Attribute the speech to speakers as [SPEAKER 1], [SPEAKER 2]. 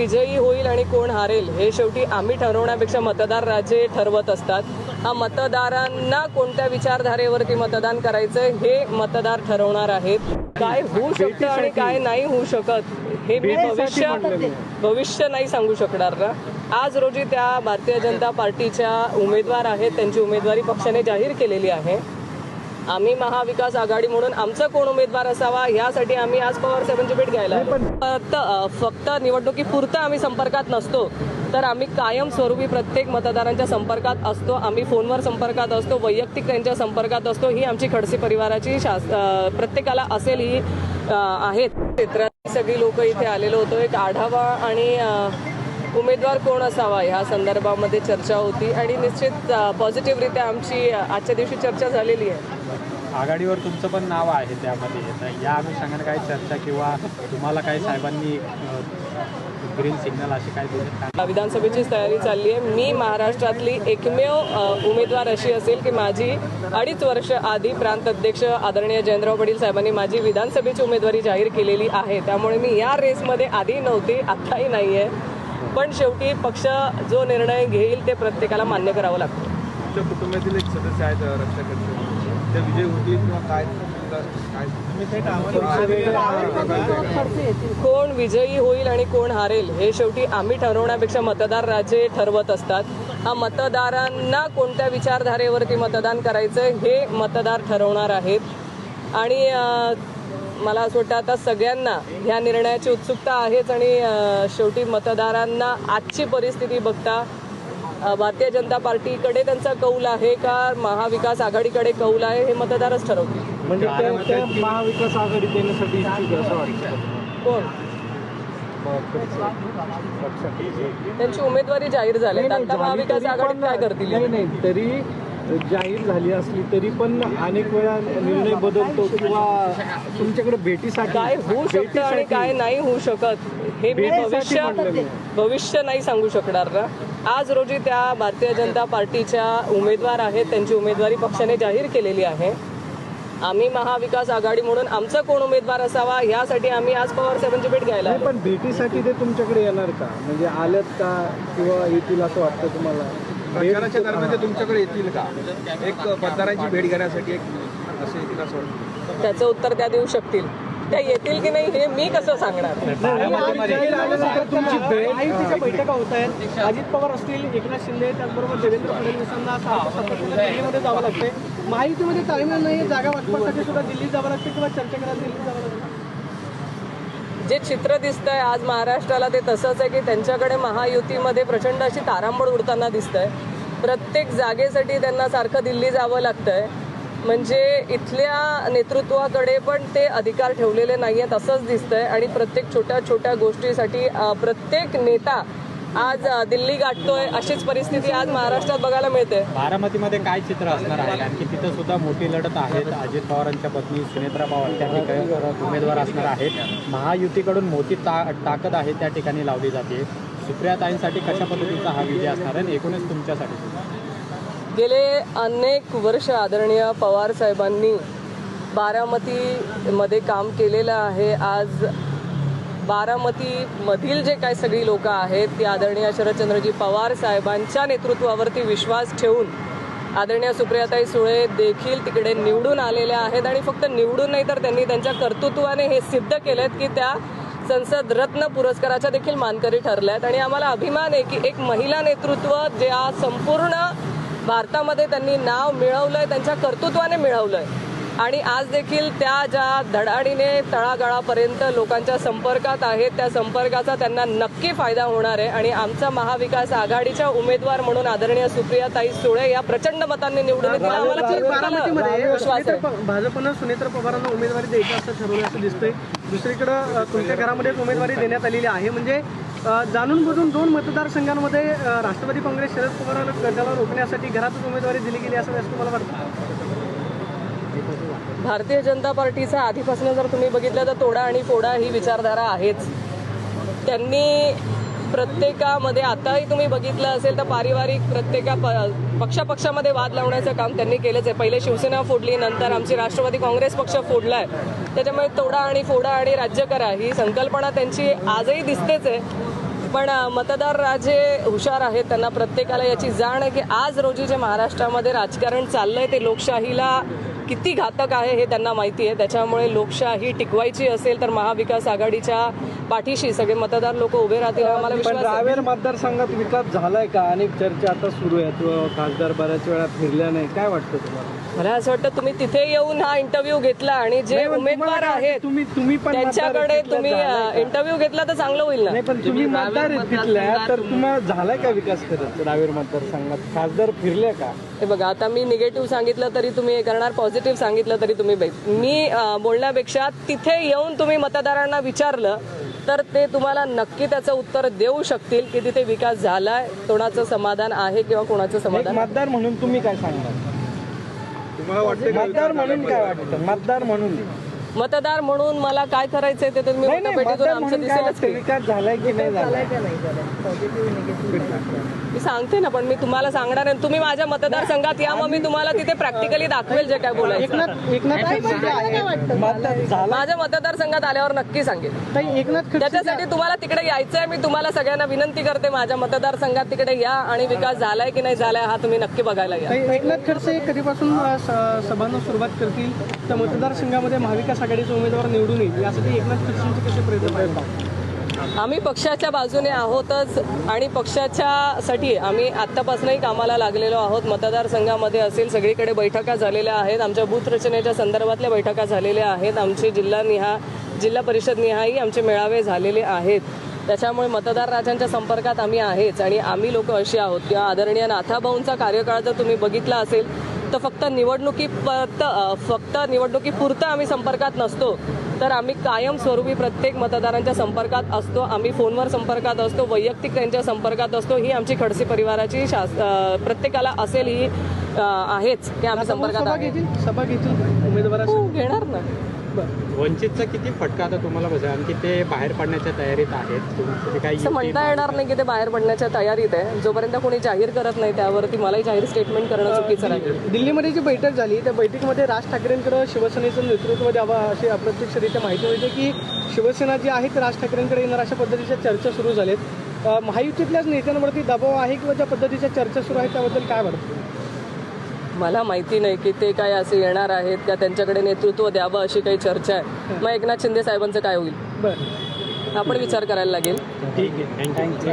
[SPEAKER 1] विजयी होईल आणि कोण हारेल हे शेवटी आम्ही ठरवण्यापेक्षा मतदार राजे ठरवत असतात। हा मतदारांना कोणत्या विचारधारेवरती मतदान करायचं हे मतदार ठरवणार आहेत। काय होऊ शकतं आणि काय नाही होऊ शकत हे मी भविष्य नाही सांगू शकणार ना। आज रोजी त्या भारतीय जनता पार्टीच्या उमेदवार आहेत, त्यांची उमेदवारी पक्षाने जाहीर केलेली आहे। आम्ही महाविकास आघाडी म्हणून आमचा कोण उमेदवार असावा यासाठी आम्ही आज पवार साहेबांची भेट घ्यायला फक्त निवडणुकीपुरतं आम्ही संपर्कात नसतो, तर आम्ही कायम स्वरूपी प्रत्येक मतदारांच्या संपर्कात असतो। आम्ही फोनवर संपर्कात असतो, वैयक्तिक त्यांच्या संपर्कात असतो। ही आमची खडसे परिवाराची प्रत्येकाला असेल ही आहेत। सगळी लोक इथे आलेलो होतो। एक आढावा आणि उमेदवार कोण असावा ह्या संदर्भामध्ये चर्चा होती आणि निश्चित पॉझिटिव्हरित्या आमची आजच्या दिवशी चर्चा झालेली आहे।
[SPEAKER 2] आघाडीवर तुमचं पण नाव आहे त्यामध्ये, या अनुषंगाने काही चर्चा किंवा तुम्हाला काही साहेबांनी ग्रीन सिग्नल अशी काय दिली?
[SPEAKER 1] विधानसभेची तयारी चालली आहे। मी महाराष्ट्रातली एकमेव उमेदवार अशी असेल की माझी 2.5 वर्ष आधी प्रांत अध्यक्ष आदरणीय जयंतराव पाटील साहेबांनी माझी विधानसभेची उमेदवारी जाहीर केलेली आहे। त्यामुळे मी या रेसमध्ये आधी नव्हती, आत्ताही नाही आहे। पण शेवटी पक्ष जो निर्णय घेईल ते प्रत्येकाला मान्य करावं लागतं।
[SPEAKER 3] तुमच्या कुटुंबातील एक सदस्य आहेत रक्षा करते, ते विजय होतील किंवा काय
[SPEAKER 1] कोण विजयी होईल आणि कोण हारेल हे शेवटी आम्ही ठरवण्यापेक्षा मतदार राजे ठरवत असतात। हा मतदारांना कोणत्या विचारधारेवरती मतदान करायचं हे मतदार ठरवणार आहेत आणि मला असं वाटतं आता सगळ्यांना ह्या निर्णयाची उत्सुकता आहेच आणि शेवटी मतदारांना आजची परिस्थिती बघता भारतीय जनता पार्टीकडे त्यांचा कौल आहे का महाविकास आघाडीकडे कौल आहे हे मतदारच ठरवतील।
[SPEAKER 4] म्हणजे महाविकास आघाडी देण्यासाठी इच्छुक असं वाटतं
[SPEAKER 1] कोण? त्यांची उमेदवारी जाहीर झाली, आता महाविकास आघाडीत काय करतील?
[SPEAKER 4] नाही, तरी जाहीर झाली असली तरी पण अनेक वेळा निर्णय बदलतो किंवा तुमच्याकडे भेटीसाठी
[SPEAKER 1] काय होऊ शकतं आणि काय नाही होऊ शकत हे मी भविष्य नाही सांगू शकणार ना। आज रोजी त्या भारतीय जनता पार्टीच्या उमेदवार आहेत, त्यांची उमेदवारी पक्षाने जाहीर केलेली आहे। आम्ही महाविकास आघाडी म्हणून आमचा कोण उमेदवार असावा यासाठी आम्ही आज पवार साहेबांची भेट घ्यायला।
[SPEAKER 4] पण भेटीसाठी ते तुमच्याकडे येणार का, म्हणजे आलेत का किंवा येतील असं वाटतं तुम्हाला?
[SPEAKER 3] प्रचाराच्या दरम्यान ते तुमच्याकडे येतील का, एक मतदारांची भेट घेण्यासाठी एक असं येतील असं वाटतं?
[SPEAKER 1] त्याचं उत्तर त्या देऊ शकतील। त्या येतील की नाही हे मी कसं सांगणार?
[SPEAKER 4] तुमची बैठका होत आहेत, अजित पवार असतील, एकनाथ शिंदे, त्याचबरोबर देवेंद्र फडणवीसांना दिल्लीमध्ये जावं लागतंय। महायुतीमध्ये ताळमेळ नाही, जागा वाटपासाठी सुद्धा दिल्लीत जावं लागते किंवा चर्चा करायला दिल्लीत जावं लागतं।
[SPEAKER 1] जे चित्र दिसतंय आज महाराष्ट्राला ते तसंच आहे की त्यांच्याकडे महायुतीमध्ये प्रचंड अशी तारांबळ उडताना दिसतंय। प्रत्येक जागेसाठी त्यांना सारखं दिल्ली जावं लागतंय, म्हणजे इथल्या नेतृत्वाकडे पण ते अधिकार ठेवलेले नाही आहेत असंच दिसतंय आणि प्रत्येक छोट्या छोट्या गोष्टीसाठी प्रत्येक नेता आज दिल्ली गाठतोय अशीच परिस्थिती आज महाराष्ट्रात बघायला मिळते।
[SPEAKER 2] बारामतीमध्ये काय चित्र असणार आहे? आणखी तिथं सुद्धा मोठी लढत आहेत। अजित पवारांच्या पत्नी सुनेत्रा पवार त्या ठिकाणी उमेदवार असणार आहेत। महायुतीकडून मोठी ताकद आहे त्या ठिकाणी लावली जाते। सुप्रियाताईंसाठी कशा पद्धतीचा हा विजय असणार आहे, एकूणच तुमच्यासाठी?
[SPEAKER 1] गेले अनेक वर्ष आदरणीय पवार साहेबांनी बारामतीमध्ये काम केलेलं आहे। आज बारामतीमधील जे काही सगळी लोक आहेत ती आदरणीय शरदचंद्रजी पवार साहेबांच्या नेतृत्वावरती विश्वास ठेवून आदरणीय सुप्रियाताई सुळे देखील तिकडे निवडून आलेल्या आहेत आणि फक्त निवडून नाही तर त्यांनी त्यांच्या कर्तृत्वाने हे सिद्ध केलेत की त्या संसद रत्न पुरस्काराच्या देखील मानकरी ठरल्यात आणि आम्हाला अभिमान आहे की एक महिला नेतृत्व जे आज संपूर्ण भारतामध्ये त्यांनी नाव मिळवलंय, त्यांच्या कर्तृत्वाने मिळवलंय आणि आज देखील त्या ज्या धडाडीने तळागाळापर्यंत लोकांच्या संपर्कात आहेत त्या संपर्काचा त्यांना नक्की फायदा होणार आहे आणि आमचा महाविकास आघाडीच्या उमेदवार म्हणून आदरणीय सुप्रियाताई सुळे या प्रचंड मतांनी निवडून येतील आम्हाला विश्वास आहे।
[SPEAKER 4] भाजपनं सुनेत्रा पवारांना उमेदवारी द्यायची असं ठरवलं असं दिसतंय। दुसरीकडं तुमच्या घरामध्ये उमेदवारी देण्यात आलेली आहे, म्हणजे जाणून बुजून 2 मतदारसंघांमध्ये राष्ट्रवादी काँग्रेस शरद पवारांना गटाला रोखण्यासाठी घरातच उमेदवारी दिली गेली असं तुम्हाला वाटतं?
[SPEAKER 1] भारतीय जनता पार्टीचा आधीपासून जर तुम्ही बघितलं तर तोडा आणि फोडा ही विचारधारा आहेच। त्यांनी प्रत्येकामध्ये आताही तुम्ही बघितलं असेल तर पारिवारिक पक्षामध्ये वाद लावण्याचं काम त्यांनी केलंच आहे। पहिले शिवसेना फोडली, नंतर आमची राष्ट्रवादी काँग्रेस पक्ष फोडलाय। त्याच्यामुळे तोडा आणि फोडा आणि राज्य करा ही संकल्पना त्यांची आजही दिसतेच आहे। पण मतदार राजे हुशार आहेत, त्यांना प्रत्येकाला याची जाण आहे की आज रोजी जे महाराष्ट्रामध्ये राजकारण चाललंय ते लोकशाहीला किती घातक आहे हे त्यांना माहिती आहे. त्याच्यामुळे लोकशाही टिकवायची असेल तर महाविकास आघाडीच्या पाठीशी सगळे मतदार लोक उभे राहतील आम्हाला
[SPEAKER 4] पण
[SPEAKER 1] विश्वास आहे.
[SPEAKER 4] रावेर मतदारसंघात विकास झालाय का? अनेक चर्चा आता सुरू आहेत व खासदार बऱ्याच वेळा फिरल्या नाही, काय वाटतं तुम्हाला?
[SPEAKER 1] मला असं वाटतं तुम्ही तिथे येऊन हा इंटरव्ह्यू घेतला आणि जे
[SPEAKER 4] नाही, पण
[SPEAKER 1] उमेदवार
[SPEAKER 4] तुम्हाला काय
[SPEAKER 1] आहेत
[SPEAKER 4] वाटतं? तुम्ही पण
[SPEAKER 1] त्यांच्याकडे
[SPEAKER 4] मतदार
[SPEAKER 1] तुम्ही
[SPEAKER 4] झालाय का?
[SPEAKER 1] इंटरव्ह्यू घेतला तर चांगलं होईल ना.
[SPEAKER 4] नाही, पण तुम्ही मतदार आहेत तिथल्या, तर तुम्हाला झालाय का विकास करत रावेर मतदारसंघात? खासदार फिरले का?
[SPEAKER 1] हे बघा, आता मी निगेटिव्ह सांगितलं तरी तुम्ही हे करणार, पॉझिटिव्ह सांगितलं तरी तुम्ही मी बोलण्यापेक्षा तिथे येऊन तुम्ही मतदारांना विचारलं तर ते तुम्हाला नक्की त्याचं उत्तर देऊ शकतील की तिथे विकास झालाय, कोणाचं समाधान आहे किंवा कोणाचं
[SPEAKER 4] एक
[SPEAKER 1] समाधान नाही.
[SPEAKER 4] मतदार म्हणून तुम्ही काय सांगणार?
[SPEAKER 3] तुम्हाला वाटतं का
[SPEAKER 4] मतदार म्हणून काय वाटतं? मतदार म्हणून
[SPEAKER 1] मतदार म्हणून मला काय करायचंय ते तुम्ही
[SPEAKER 4] नाही, नाही,
[SPEAKER 1] मतपेटीतून
[SPEAKER 4] मतदार
[SPEAKER 1] आमचं
[SPEAKER 4] म्हणून काय
[SPEAKER 1] दिसेलच
[SPEAKER 4] वाटतं?
[SPEAKER 1] की.
[SPEAKER 4] विकास झालाय की नाही झालाय?
[SPEAKER 1] मी सांगते ना, पण मी तुम्हाला सांगणार आहे. तुम्ही माझ्या मतदारसंघात या, मग मी तुम्हाला तिथे प्रॅक्टिकली दाखवेल जे काय बोलायचं.
[SPEAKER 4] एकनाथ खडसे आहे. मतदार झाला
[SPEAKER 1] माझ्या मतदारसंघात आल्यावर नक्की सांगेल.
[SPEAKER 4] नाही, एकनाथ खडसे
[SPEAKER 1] त्याच्यासाठी तुम्हाला तिकडे यायचंय. मी तुम्हाला सगळ्यांना विनंती करते, माझ्या मतदारसंघात तिकडे या आणि विकास झालाय की नाही झालाय हा तुम्ही नक्की बघायला या.
[SPEAKER 4] नाही, एकनाथ खडसे कधीपासून सभांना सुरुवात करतील तर मतदारसंघामध्ये महाविकास आघाडीचे उमेदवार निवडून येईल यासाठी एकनाथ खडसेंचे कसे प्रयत्न पाहिजे?
[SPEAKER 1] आम्ही पक्षाच्या बाजूने आहोतच आणि पक्षाच्यासाठी आम्ही आत्तापासूनही कामाला लागलेलो आहोत. मतदारसंघामध्ये असेल सगळीकडे बैठका झालेल्या आहेत, आमच्या बूथ रचनेच्या संदर्भातल्या बैठका झालेल्या आहेत, आमचे जिल्हा परिषद निहाही आमचे मेळावे झालेले आहेत. त्याच्यामुळे मतदार राजांच्या संपर्कात आम्ही आहेच आणि आम्ही लोक अशी आहोत की आदरणीय नाथाभाऊंचा कार्यकाळ जर तुम्ही बघितला असेल तर फक्त निवडणुकीपुरतं आम्ही संपर्कात नसतो, तर आम्ही कायमस्वरूपी प्रत्येक मतदारांच्या संपर्कात असतो. आम्ही फोनवर संपर्कात असतो, वैयक्तिक त्यांच्या संपर्कात असतो. ही आमची खडसे परिवाराची प्रत्येकाला असेल ही आहेच की आम्ही संपर्कात
[SPEAKER 4] सभा घेतील उमेदवार
[SPEAKER 1] घेणार ना.
[SPEAKER 2] वंचितचा किती फटका आता तुम्हाला बसेल? आणखी ते बाहेर पडण्याच्या तयारीत आहेत. तुम्ही काही
[SPEAKER 1] असं म्हणता येणार नाही की ते बाहेर पडण्याच्या तयारीत आहे. जोपर्यंत कोणी जाहीर करत नाही त्यावरती मलाही जाहीर स्टेटमेंट करणं चुकीचं राहील.
[SPEAKER 4] दिल्लीमध्ये जी बैठक झाली त्या बैठकीमध्ये राज ठाकरेंकडे शिवसेनेचं नेतृत्व द्यावं अशी अप्रत्यक्षरित्या माहिती मिळते की शिवसेना जी आहे ती राज ठाकरेंकडे येणार अशा पद्धतीच्या चर्चा सुरू झाल्यात. महायुतीतल्याच नेत्यांवरती दबाव आहे किंवा ज्या पद्धतीच्या चर्चा सुरू आहेत त्याबद्दल काय वाटतं?
[SPEAKER 1] मला माहिती नाही की ते काय असे येणार आहेत का त्यांच्याकडे नेतृत्व द्यावं अशी काही चर्चा आहे. मग एकनाथ शिंदे साहेबांचं काय होईल
[SPEAKER 4] बरं,
[SPEAKER 1] आपण विचार करायला लागेल.
[SPEAKER 2] ठीक आहे. थँक्यू.